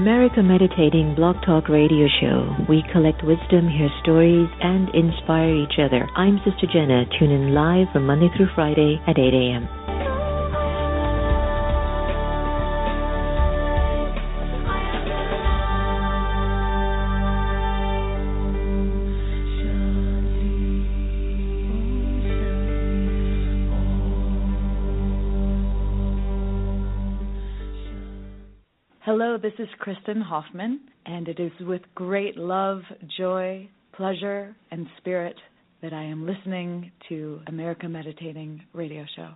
America Meditating Blog Talk Radio Show. We collect wisdom, hear stories, and inspire each other. I'm Sister Jenna. Tune in live from Monday through Friday at 8 a.m. Hello, this is Kristen Hoffman, and it is with great love, joy, pleasure, and spirit that I am listening to America Meditating Radio Show.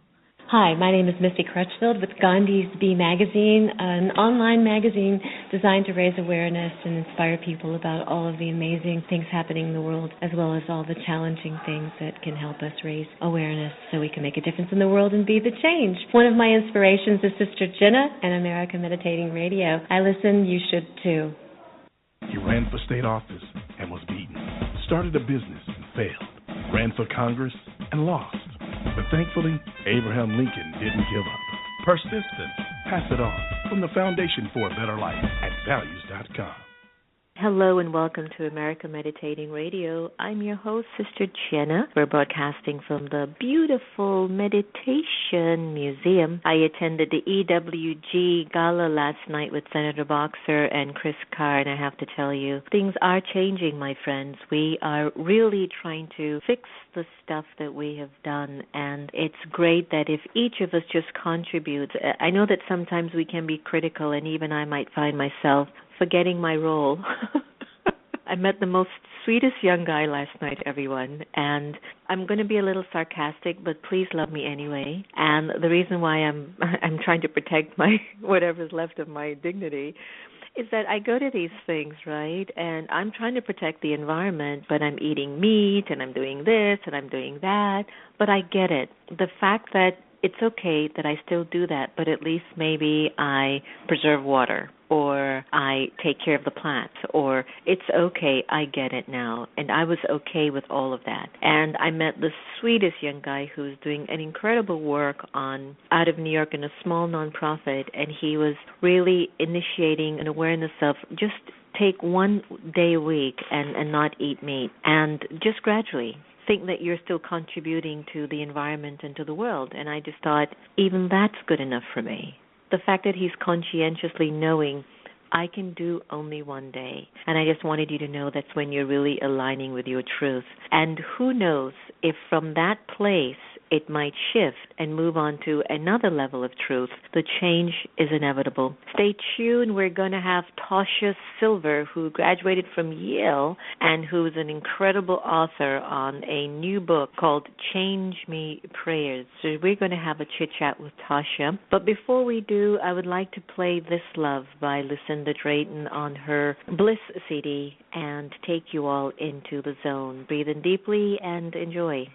Hi, my name is Misty Crutchfield with Gandhi's Bee Magazine, an online magazine designed to raise awareness and inspire people about all of the amazing things happening in the world, as well as all the challenging things that can help us raise awareness so we can make a difference in the world and be the change. One of my inspirations is sister-jenna and America Meditating Radio. I listen, you should too. He ran for state office and was beaten, started a business and failed, ran for Congress and lost. But thankfully, Abraham Lincoln didn't give up. Persistence. Pass it on. From the Foundation for a Better Life at values.com. Hello and welcome to America Meditating Radio. I'm your host, Sister Jenna. We're broadcasting from the beautiful Meditation Museum. I attended the EWG Gala last night with Senator Boxer and Chris Carr, and I have to tell you, things are changing, my friends. We are really trying to fix the stuff that we have done, and it's great that if each of us just contributes. I know that sometimes we can be critical, and even I might find myself forgetting my role. I met the most sweetest young guy last night, everyone, and I'm going to be a little sarcastic, but please love me anyway. And the reason why I'm trying to protect my whatever's left of my dignity is that I go to these things, right, and I'm trying to protect the environment, but I'm eating meat, and I'm doing this, and I'm doing that, but I get it. The fact that it's okay that I still do that, but at least maybe I preserve water, or I take care of the plants, or it's okay, I get it now. And I was okay with all of that. And I met the sweetest young guy who's doing an incredible work out of New York in a small nonprofit, and he was really initiating an awareness of just take one day a week and not eat meat, and just gradually think that you're still contributing to the environment and to the world. And I just thought, even that's good enough for me. The fact that he's conscientiously knowing I can do only one day. And I just wanted you to know that's when you're really aligning with your truth. And who knows if from that place it might shift and move on to another level of truth. The change is inevitable. Stay tuned. We're going to have Tasha Silver, who graduated from Yale and who's an incredible author on a new book called Change Me Prayers. So we're going to have a chit-chat with Tasha. But before we do, I would like to play This Love by Lucinda Drayton on her Bliss CD and take you all into the zone. Breathe in deeply and enjoy.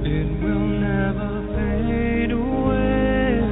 It will never fade away.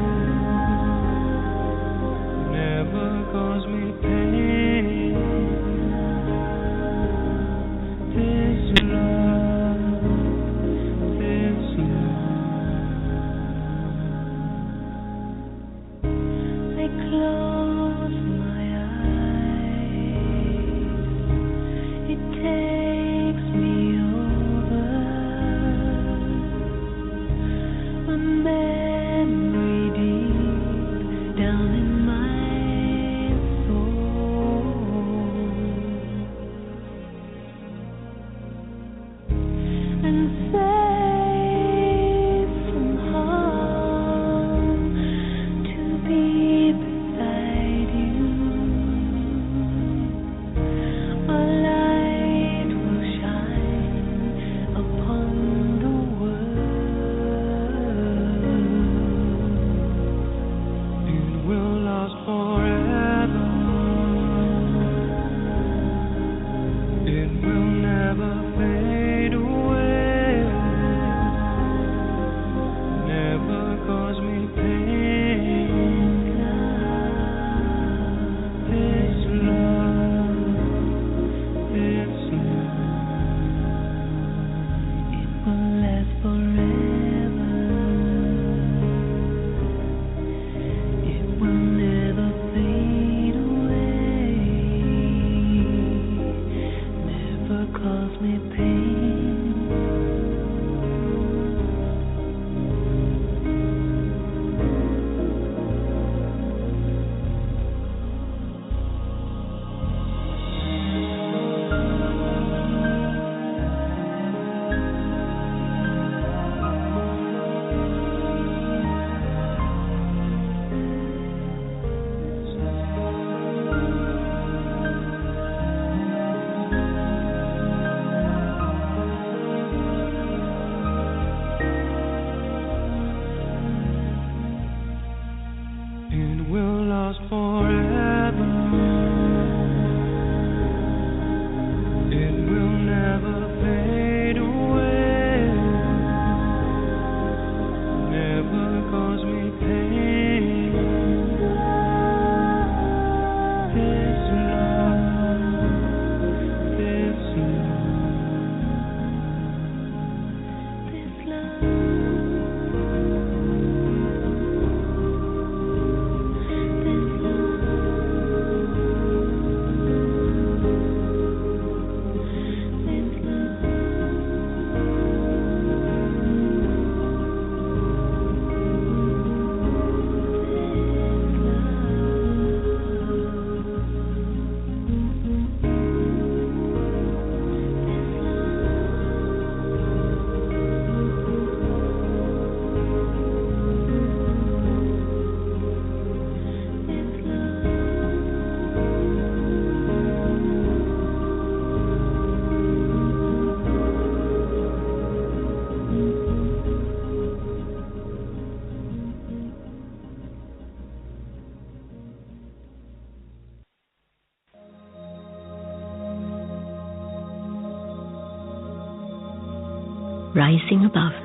Rising above.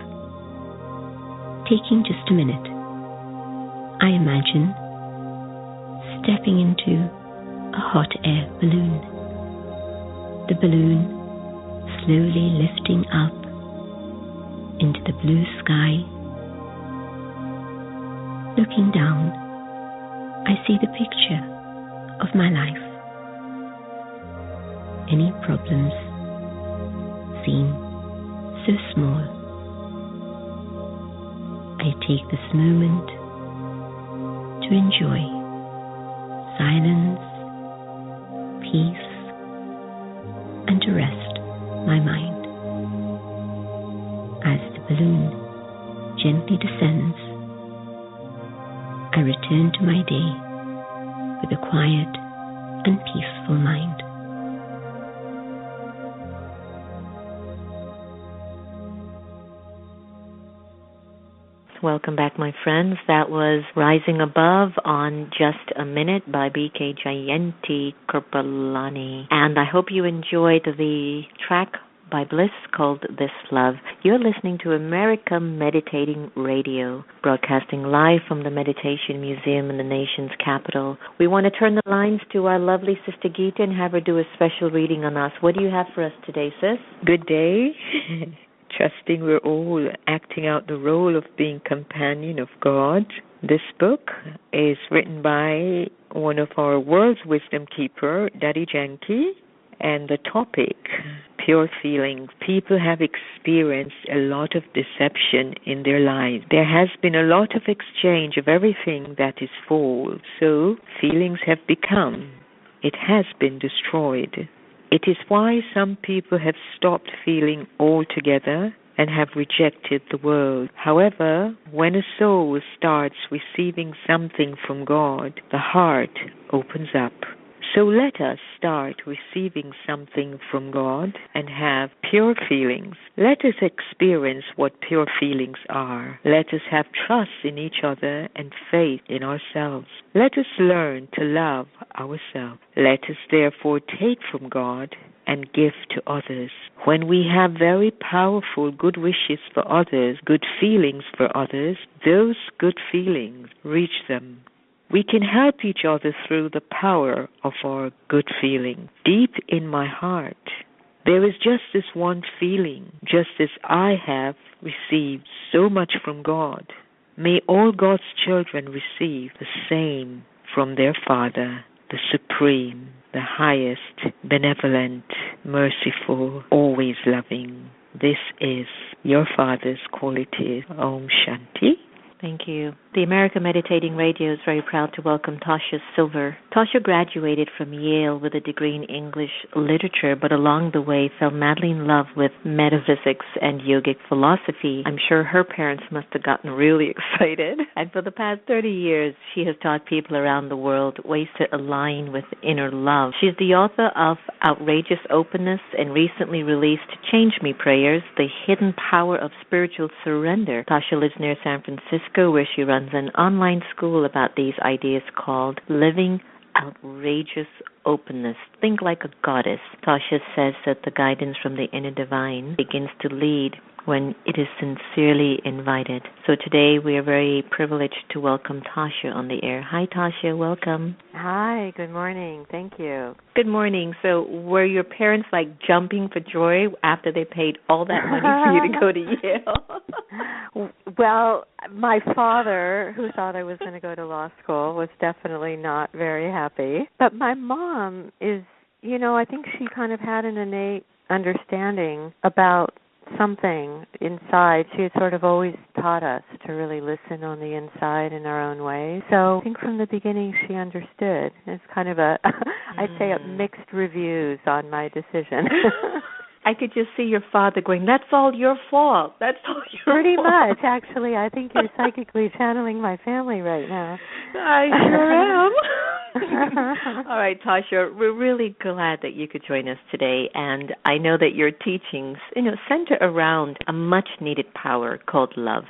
Taking just a minute, I imagine stepping into a hot air balloon. The balloon slowly lifting up into the blue sky. Looking down, I see the picture of my life. Any problems seem so small. I take this moment to enjoy silence, peace, and to rest my mind. As the balloon gently descends, I return to my day with a quiet and peaceful mind. Welcome back, my friends. That was Rising Above on Just a Minute by B.K. Jayanti Kirpalani. And I hope you enjoyed the track by Bliss called This Love. You're listening to America Meditating Radio, broadcasting live from the Meditation Museum in the nation's capital. We want to turn the lines to our lovely Sister Gita and have her do a special reading on us. What do you have for us today, sis? Good day. Trusting we're all acting out the role of being companion of God. This book is written by one of our world's wisdom keeper, Daddy Yankee, And the topic, pure feelings. People have experienced a lot of deception in their lives. There has been a lot of exchange of everything that is false. So feelings have become. It has been destroyed. It is why some people have stopped feeling altogether and have rejected the world. However, when a soul starts receiving something from God, the heart opens up. So let us start receiving something from God and have pure feelings. Let us experience what pure feelings are. Let us have trust in each other and faith in ourselves. Let us learn to love ourselves. Let us therefore take from God and give to others. When we have very powerful good wishes for others, good feelings for others, those good feelings reach them. We can help each other through the power of our good feeling. Deep in my heart, there is just this one feeling, just as I have received so much from God. May all God's children receive the same from their Father, the Supreme, the highest, benevolent, merciful, always loving. This is your Father's qualities. Om Shanti. Thank you. The American Meditating Radio is very proud to welcome Tosha Silver. Tosha graduated from Yale with a degree in English literature, but along the way fell madly in love with metaphysics and yogic philosophy. I'm sure her parents must have gotten really excited. And for the past 30 years, she has taught people around the world ways to align with inner love. She's the author of Outrageous Openness and recently released Change Me Prayers, The Hidden Power of Spiritual Surrender. Tosha lives near San Francisco, where she runs an online school about these ideas called Living Outrageous Openness. Think like a goddess. Tasha says that the guidance from the inner divine begins to lead when it is sincerely invited. So today we are very privileged to welcome Tasha on the air. Hi, Tasha. Welcome. Hi. Good morning. Thank you. Good morning. So were your parents like jumping for joy after they paid all that money for you to go to Yale? Well, my father, who thought I was going to go to law school, was definitely not very happy. But my mom is, I think she kind of had an innate understanding about something inside. She had sort of always taught us to really listen on the inside in our own way. So I think from the beginning she understood. It's kind of I'd say mixed reviews on my decision. I could just see your father going, that's all your fault. That's all your Pretty fault. much, actually. I think you're psychically channeling my family right now. I sure am. All right, Tasha, we're really glad that you could join us today, and I know that your teachings, center around a much-needed power called love,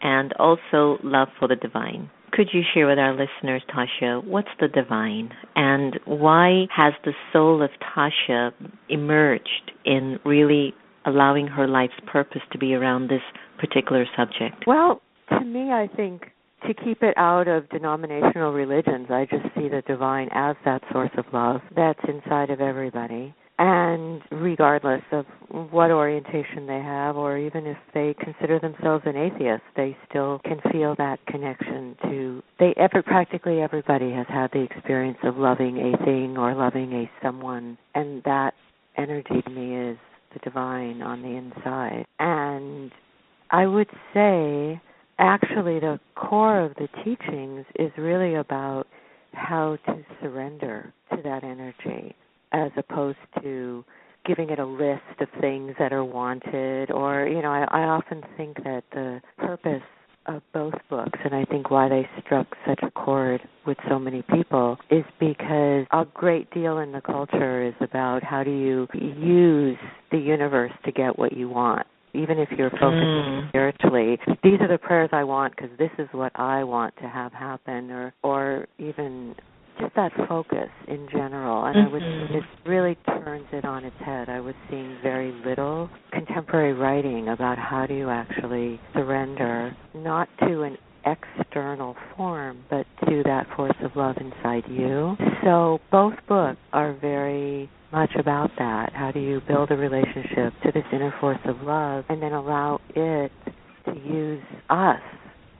and also love for the divine. Could you share with our listeners, Tasha, what's the divine, and why has the soul of Tasha emerged in really allowing her life's purpose to be around this particular subject? Well, to me, I think to keep it out of denominational religions, I just see the divine as that source of love that's inside of everybody. And regardless of what orientation they have, or even if they consider themselves an atheist, they still can feel that connection to, practically everybody has had the experience of loving a thing or loving a someone, and that energy to me is the divine on the inside. And I would say, actually, the core of the teachings is really about how to surrender to that energy, as opposed to giving it a list of things that are wanted. Or, I often think that the purpose of both books, and I think why they struck such a chord with so many people, is because a great deal in the culture is about how do you use the universe to get what you want. Even if you're focusing spiritually, these are the prayers I want because this is what I want to have happen, or even just that focus in general. And it really turns it on its head. I was seeing very little contemporary writing about how do you actually surrender, not to an external form, but to that force of love inside you. So both books are very much about that. How do you build a relationship to this inner force of love and then allow it to use us,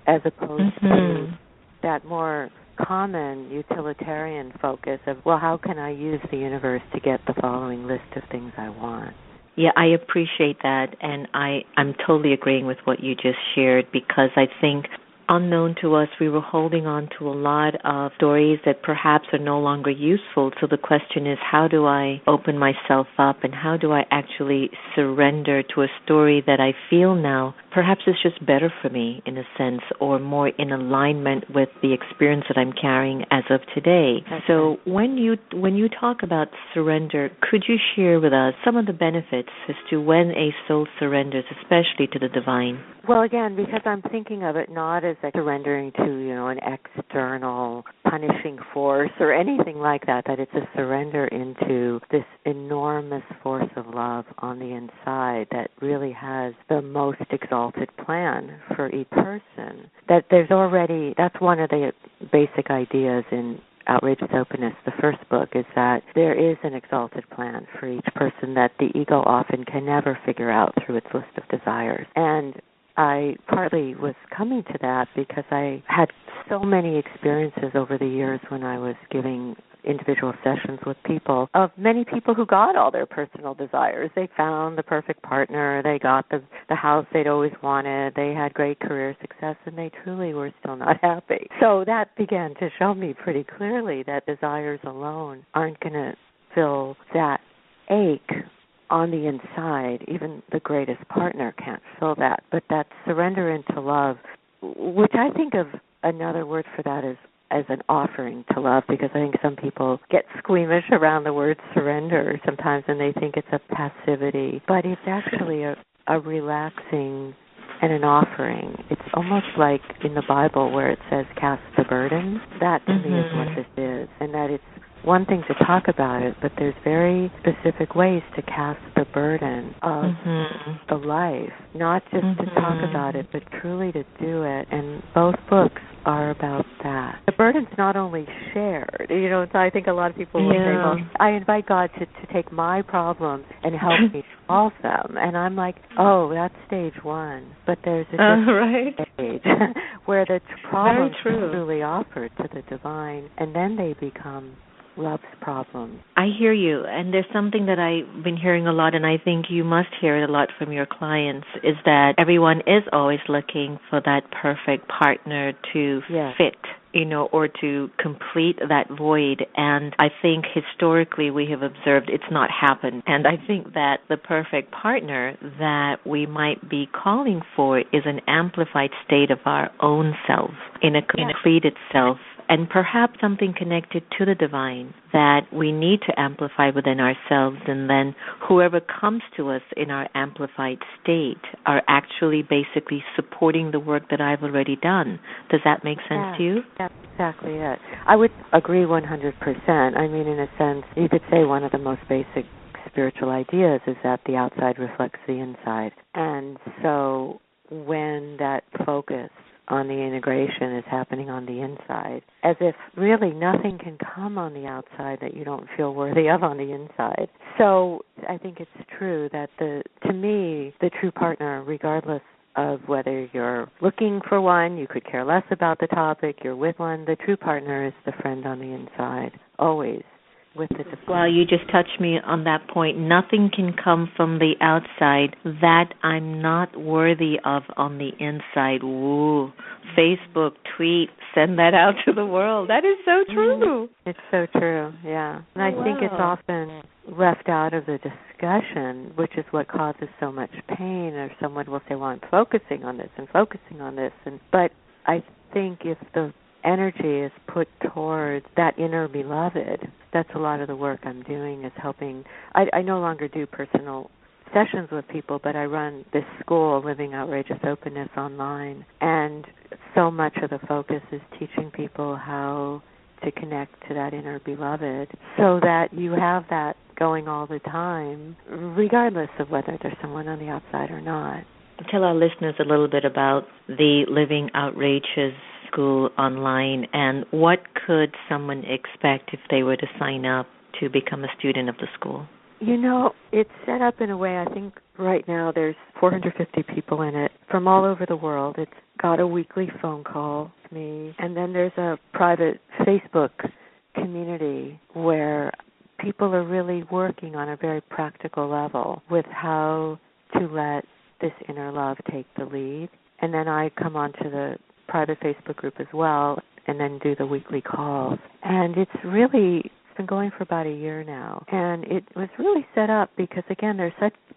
as opposed to that more common utilitarian focus of, well, how can I use the universe to get the following list of things I want? Yeah, I appreciate that, and I'm totally agreeing with what you just shared, because I think unknown to us, we were holding on to a lot of stories that perhaps are no longer useful. So the question is, how do I open myself up, and how do I actually surrender to a story that I feel now perhaps is just better for me in a sense, or more in alignment with the experience that I'm carrying as of today. So when you talk about surrender, could you share with us some of the benefits as to when a soul surrenders, especially to the divine? Well, again, because I'm thinking of it not as surrendering to, an external punishing force or anything like that, that it's a surrender into this enormous force of love on the inside that really has the most exalted plan for each person. That's one of the basic ideas in Outrageous Openness, the first book, is that there is an exalted plan for each person that the ego often can never figure out through its list of desires. And I partly was coming to that because I had so many experiences over the years when I was giving individual sessions with people, of many people who got all their personal desires. They found the perfect partner, they got the house they'd always wanted, they had great career success, and they truly were still not happy. So that began to show me pretty clearly that desires alone aren't going to fill that ache on the inside. Even the greatest partner can't fill that. But that surrender into love, which I think of another word for that is as an offering to love, because I think some people get squeamish around the word surrender sometimes, and they think it's a passivity. But it's actually a relaxing and an offering. It's almost like in the Bible where it says cast the burden. That to me is what this is, and that it's one thing to talk about it, but there's very specific ways to cast the burden of the life, not just to talk about it, but truly to do it. And both books are about that. The burden's not only shared. So I think a lot of people will say, well, I invite God to take my problems and help me solve them. And I'm like, oh, that's stage one. But there's a different stage where the problems are truly offered to the divine, and then they become love's problem. I hear you, and there's something that I've been hearing a lot, and I think you must hear it a lot from your clients, is that everyone is always looking for that perfect partner to fit, or to complete that void. And I think historically we have observed it's not happened. And I think that the perfect partner that we might be calling for is an amplified state of our own self, in a completed self, and perhaps something connected to the divine that we need to amplify within ourselves, and then whoever comes to us in our amplified state are actually basically supporting the work that I've already done. Does that make sense to you? That's exactly it. I would agree 100%. I mean, in a sense, you could say one of the most basic spiritual ideas is that the outside reflects the inside. And so when that focus on the integration is happening on the inside, as if really nothing can come on the outside that you don't feel worthy of on the inside. So I think it's true that to me, the true partner, regardless of whether you're looking for one, you could care less about the topic, you're with one, the true partner is the friend on the inside, always. Well, you just touched me on that point. Nothing can come from the outside that I'm not worthy of on the inside. Woo. Facebook, tweet, send that out to the world. That is so true. It's so true, yeah. And I think it's often left out of the discussion, which is what causes so much pain. Or someone will say, well, I'm focusing on this and focusing on this. But I think if the energy is put towards that inner beloved, that's a lot of the work I'm doing, is helping. I no longer do personal sessions with people, but I run this school, Living Outrageous Openness, online, and so much of the focus is teaching people how to connect to that inner beloved so that you have that going all the time, regardless of whether there's someone on the outside or not. Tell our listeners a little bit about the Living Outrageous School online, and what could someone expect if they were to sign up to become a student of the school? It's set up in a way, I think right now there's 450 people in it from all over the world. It's got a weekly phone call with me, and then there's a private Facebook community where people are really working on a very practical level with how to let this inner love take the lead. And then I come onto the private Facebook group as well and then do the weekly calls. And it's been going for about a year now. And it was really set up because, again,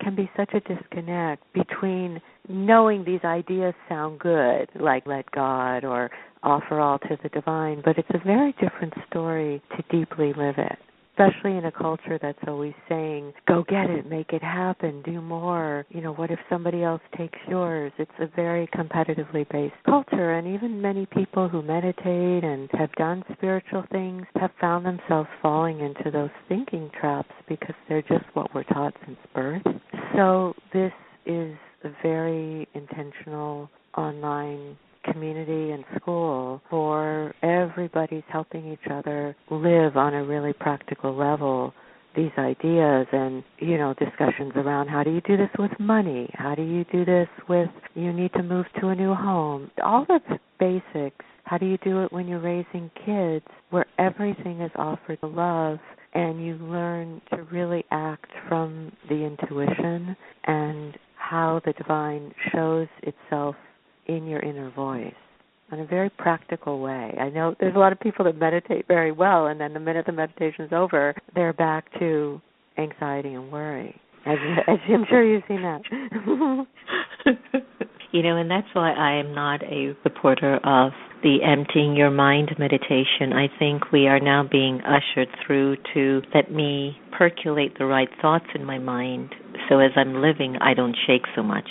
can be such a disconnect between knowing these ideas sound good, like let God or offer all to the divine, but it's a very different story to deeply live it, especially in a culture that's always saying, go get it, make it happen, do more. What if somebody else takes yours? It's a very competitively based culture, and even many people who meditate and have done spiritual things have found themselves falling into those thinking traps because they're just what we're taught since birth. So this is a very intentional online community and school for everybody's helping each other live on a really practical level these ideas and, discussions around how do you do this with money? How do you do this with you need to move to a new home? All the basics. How do you do it when you're raising kids where everything is offered love and you learn to really act from the intuition and how the divine shows itself in your inner voice in a very practical way. I know there's a lot of people that meditate very well, and then the minute the meditation's over, they're back to anxiety and worry. As I'm sure you've seen that. And that's why I am not a supporter of the emptying your mind meditation. I think we are now being ushered through to let me percolate the right thoughts in my mind so as I'm living, I don't shake so much.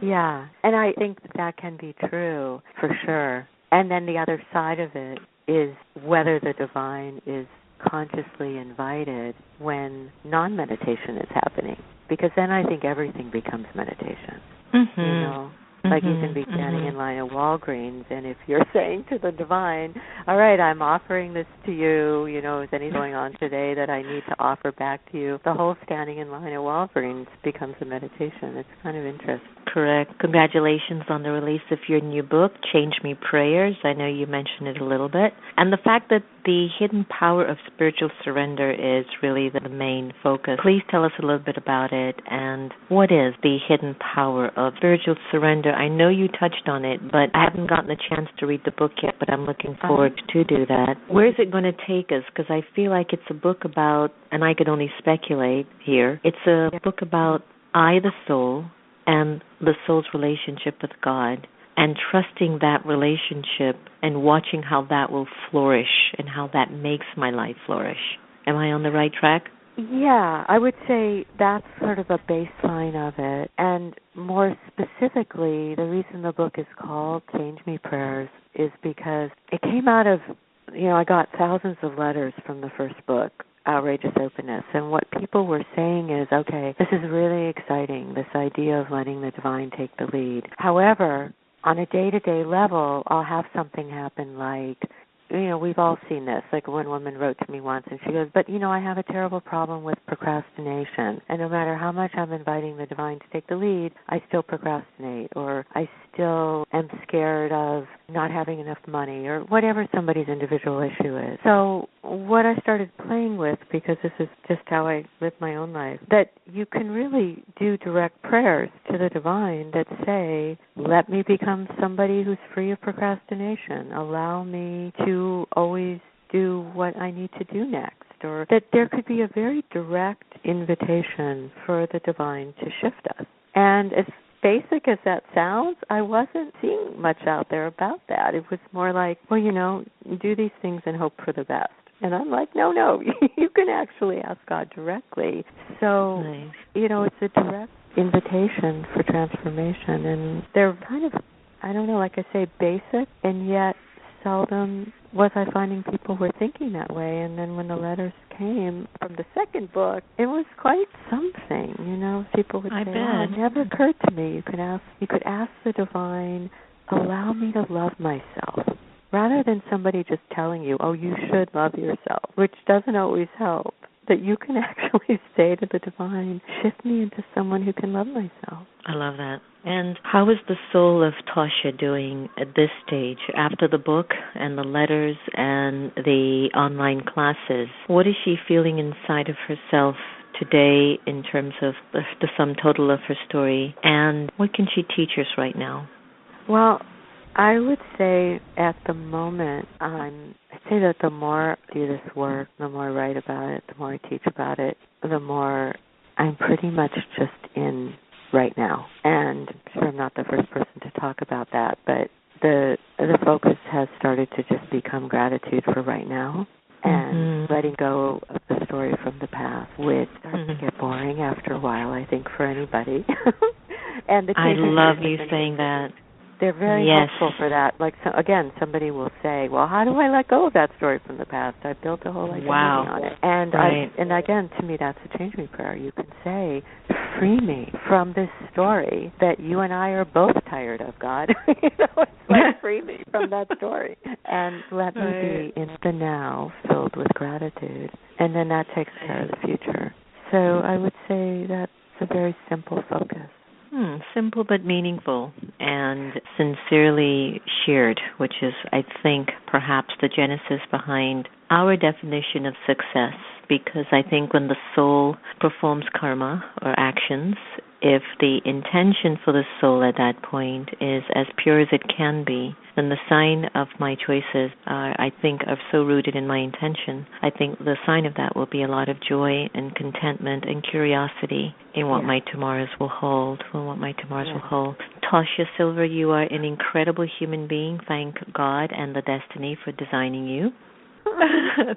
Yeah, and I think that can be true for sure. And then the other side of it is whether the divine is consciously invited when non-meditation is happening. Because then I think everything becomes meditation. Mm-hmm. Like you can be standing in line at Walgreens, and if you're saying to the divine, all right, I'm offering this to you, is anything going on today that I need to offer back to you? The whole standing in line at Walgreens becomes a meditation. It's kind of interesting. Correct. Congratulations on the release of your new book, Change Me Prayers. I know you mentioned it a little bit. And the fact that the hidden power of spiritual surrender is really the main focus. Please tell us a little bit about it and what is the hidden power of spiritual surrender. I know you touched on it, but I haven't gotten a chance to read the book yet, but I'm looking forward to do that. Where is it going to take us? Because I feel like it's a book about, and I could only speculate here, it's a book about I, the soul, and the soul's relationship with God, and trusting that relationship and watching how that will flourish and how that makes my life flourish. Am I on the right track? Yeah, I would say that's sort of a baseline of it. And more specifically, the reason the book is called Change Me Prayers is because it came out of, I got thousands of letters from the first book, Outrageous Openness, and what people were saying is, okay, this is really exciting, this idea of letting the divine take the lead. However, on a day-to-day level, I'll have something happen like, we've all seen this. Like one woman wrote to me once and she goes, but I have a terrible problem with procrastination. And no matter how much I'm inviting the divine to take the lead, I still procrastinate, or I still am scared of not having enough money, or whatever somebody's individual issue is. So what I started playing with, because this is just how I live my own life, that you can really do direct prayers to the divine that say, let me become somebody who's free of procrastination. Allow me to always do what I need to do next. Or that there could be a very direct invitation for the divine to shift us. And as basic as that sounds, I wasn't seeing much out there about that. It was more like, well, do these things and hope for the best. And I'm like, no, you can actually ask God directly. So, nice. It's a direct invitation for transformation. And they're kind of, I don't know, like I say, basic, and yet seldom was I finding people were thinking that way. And then when the letters came from the second book, it was quite something. People would say, "Oh, it never occurred to me. You could ask the divine, allow me to love myself," rather than somebody just telling you, "Oh, you should love yourself," which doesn't always help. that you can actually say to the divine, shift me into someone who can love myself. I love that. And how is the soul of Tasha doing at this stage, after the book and the letters and the online classes? What is she feeling inside of herself today in terms of the sum total of her story? And what can she teach us right now? Well, I would say at the moment, I say that the more I do this work, the more I write about it, the more I teach about it, the more I'm pretty much just in right now. And I'm sure I'm not the first person to talk about that, but the focus has started to just become gratitude for right now and letting go of the story from the past, which starts to get boring after a while, I think, for anybody. And I love you saying that. They're very helpful for that. Like, so, again, somebody will say, well, how do I let go of that story from the past? I built a whole identity on it. And and again, to me, that's a change me prayer. You can say, free me from this story that you and I are both tired of, God. It's like, free me from that story. And let me be in the now, filled with gratitude. And then that takes care of the future. So I would say that's a very simple focus. Simple but meaningful and sincerely shared, which is, I think, perhaps the genesis behind our definition of success. Because I think when the soul performs karma or actions, if the intention for the soul at that point is as pure as it can be, then the sign of my choices I think, are so rooted in my intention. I think the sign of that will be a lot of joy and contentment and curiosity in what my tomorrows will hold, Tasha Silver, you are an incredible human being. Thank God and the destiny for designing you.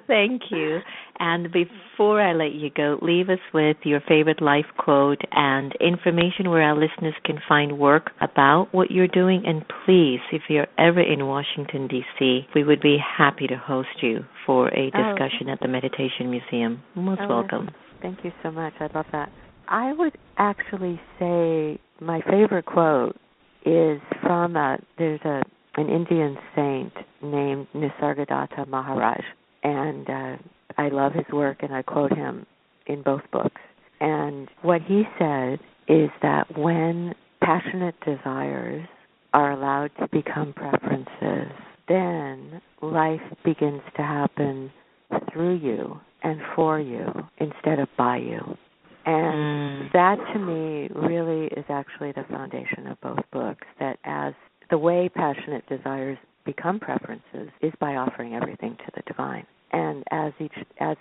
Thank you. And before I let you go, leave us with your favorite life quote and information where our listeners can find work about what you're doing. And please, if you're ever in Washington, D.C., we would be happy to host you for a discussion at the Meditation Museum. Most welcome. Thank you so much. I love that. I would actually say my favorite quote is from there's an Indian saint named Nisargadatta Maharaj, and I love his work, and I quote him in both books. And what he said is that when passionate desires are allowed to become preferences, then life begins to happen through you and for you instead of by you. And that, to me, really is actually the foundation of both books, that as the way passionate desires become preferences is by offering everything to the divine. And as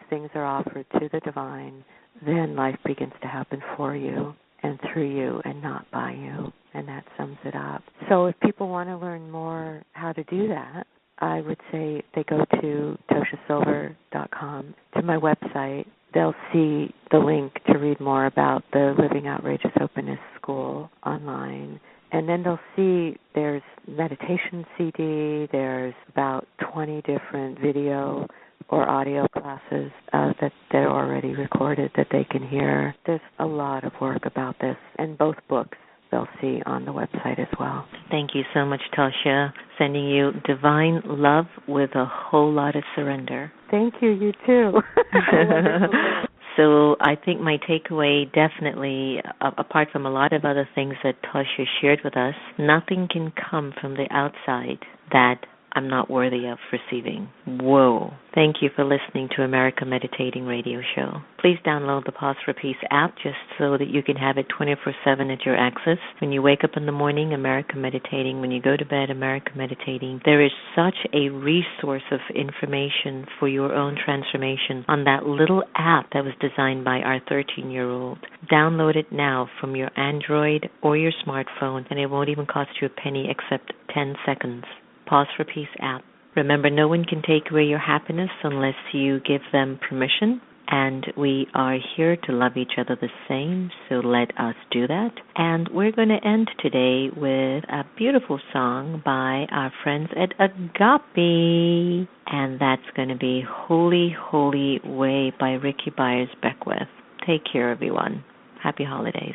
things are offered to the divine, then life begins to happen for you and through you and not by you. And that sums it up. So if people want to learn more how to do that, I would say they go to toshasilver.com, to my website. They'll see the link to read more about the Living Outrageous Openness School online. And then they'll see there's meditation CD, there's about 20 different video or audio classes that they're already recorded that they can hear. There's a lot of work about this, and both books they'll see on the website as well. Thank you so much, Tasha. Sending you divine love with a whole lot of surrender. Thank you, you too. So I think my takeaway definitely, apart from a lot of other things that Tasha shared with us, nothing can come from the outside that I'm not worthy of receiving. Whoa. Thank you for listening to America Meditating Radio Show. Please download the Pause for Peace app just so that you can have it 24/7 at your access. When you wake up in the morning, America Meditating. When you go to bed, America Meditating. There is such a resource of information for your own transformation on that little app that was designed by our 13-year-old. Download it now from your Android or your smartphone, and it won't even cost you a penny except 10 seconds. Pause for Peace app. Remember, no one can take away your happiness unless you give them permission. And we are here to love each other the same, so let us do that. And we're going to end today with a beautiful song by our friends at Agape. And that's going to be Holy, Holy Way by Ricky Byers Beckwith. Take care, everyone. Happy holidays.